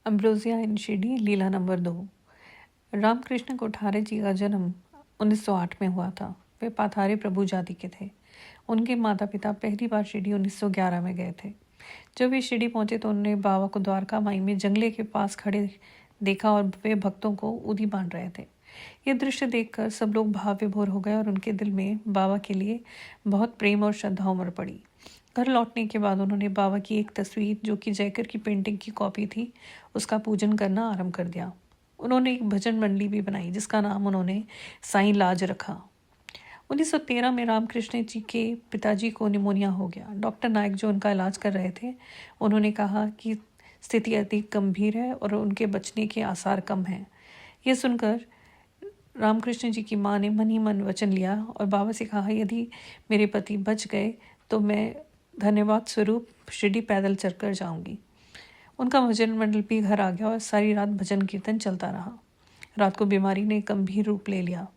Ambrosia इन शिरडी लीला number 2। Ramakrishna Kothare जी का जन्म 1908 में हुआ था। वे पाथारी प्रभु जाति के थे। उनके माता पिता पहली बार शिरडी 1911 में गए थे। जब वे शिरडी पहुंचे तो उन्होंने बाबा को द्वारका माई में जंगले के पास खड़े देखा और वे भक्तों को उदी बांध रहे थे। ये दृश्य देखकर सब लोग भाव विभोर हो गए और उनके दिल में बाबा के लिए बहुत प्रेम और श्रद्धा उमड़ पड़ी। घर लौटने के बाद उन्होंने बाबा की एक तस्वीर, जो कि जयकर की पेंटिंग की कॉपी थी, उसका पूजन करना आरंभ कर दिया। उन्होंने एक भजन मंडली भी बनाई जिसका नाम उन्होंने साईं लाज रखा। 1913 में रामकृष्ण जी के पिताजी को निमोनिया हो गया। डॉक्टर नायक जो उनका इलाज कर रहे थे, उन्होंने कहा कि स्थिति अधिक गंभीर है और उनके बचने के आसार कम हैं। यह सुनकर रामकृष्ण जी की माँ ने मन ही मन वचन लिया और बाबा से कहा, यदि मेरे पति बच गए तो मैं धन्यवाद स्वरूप शिरडी पैदल चलकर जाऊंगी। उनका भजन मंडल भी घर आ गया और सारी रात भजन कीर्तन चलता रहा। रात को बीमारी ने गंभीर रूप ले लिया।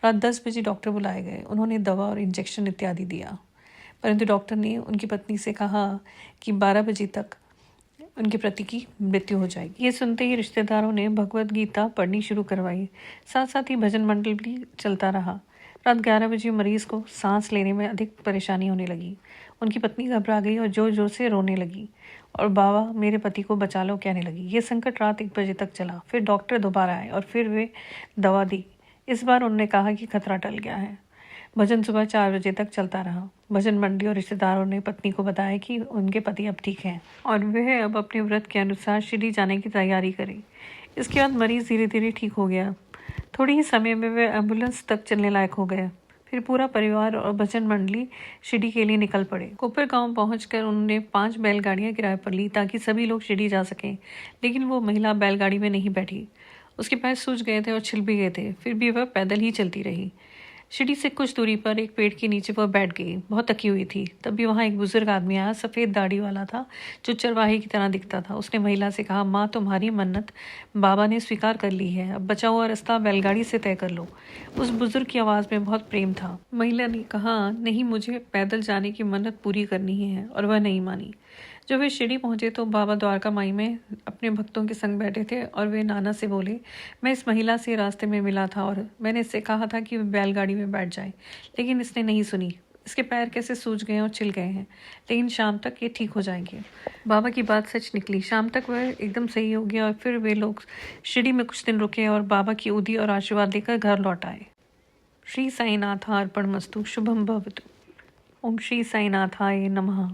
रात 10 बजे डॉक्टर बुलाए गए। उन्होंने दवा और इंजेक्शन इत्यादि दिया, परंतु डॉक्टर ने उनकी पत्नी से कहा कि 12 बजे तक उनके पति की मृत्यु हो जाएगी। ये सुनते ही रिश्तेदारों ने भगवत गीता पढ़नी शुरू करवाई। साथ साथ ही भजन मंडल भी चलता रहा। रात 11 बजे मरीज को सांस लेने में अधिक परेशानी होने लगी। उनकी पत्नी घबरा गई और जोर जोर से रोने लगी और बाबा मेरे पति को बचा लो कहने लगी। ये संकट रात 1 बजे तक चला। फिर डॉक्टर दोबारा आए और फिर वे दवा दी। इस बार उन्होंने कहा कि खतरा टल गया है। भजन सुबह 4 बजे तक चलता रहा। भजन मंडली और रिश्तेदारों ने पत्नी को बताया कि उनके पति अब ठीक हैं और वह अब अपने व्रत के अनुसार शिरडी जाने की तैयारी करें। इसके बाद मरीज धीरे धीरे ठीक हो गया। थोड़ी ही समय में वे एम्बुलेंस तक चलने लायक हो गए। फिर पूरा परिवार और भजन मंडली शिरडी के लिए निकल पड़े। कोपर गांव पहुंचकर उन्होंने 5 बैलगाड़ियां किराए पर ली ताकि सभी लोग शिरडी जा सकें, लेकिन वो महिला बैलगाड़ी में नहीं बैठी। उसके पैर सूज गए थे और छिल भी गए थे। फिर भी वह पैदल ही चलती रही। शिरडी से कुछ दूरी पर एक पेड़ के नीचे वह बैठ गई। बहुत थकी हुई थी। तभी वहाँ एक बुजुर्ग आदमी आया। सफ़ेद दाढ़ी वाला था, जो चरवाहे की तरह दिखता था। उसने महिला से कहा, माँ तुम्हारी मन्नत बाबा ने स्वीकार कर ली है, अब बचा हुआ रास्ता बैलगाड़ी से तय कर लो। उस बुजुर्ग की आवाज़ में बहुत प्रेम था। महिला ने कहा, नहीं, मुझे पैदल जाने की मन्नत पूरी करनी है, और वह नहीं मानी। जब वे शिरडी पहुंचे तो बाबा द्वारका माई में अपने भक्तों के संग बैठे थे और वे नाना से बोले, मैं इस महिला से रास्ते में मिला था और मैंने इससे कहा था कि वे बैलगाड़ी में बैठ जाए, लेकिन इसने नहीं सुनी। इसके पैर कैसे सूज गए और छिल गए हैं, लेकिन शाम तक ये ठीक हो जाएंगे। बाबा की बात सच निकली। शाम तक वह एकदम सही हो गया और फिर वे लोग शिरडी में कुछ दिन रुके और बाबा की उदी और आशीर्वाद लेकर घर लौट आए। श्री साईनाथ अर्पणमस्तु। शुभम भवतु। ओम श्री साईनाथाय नमः।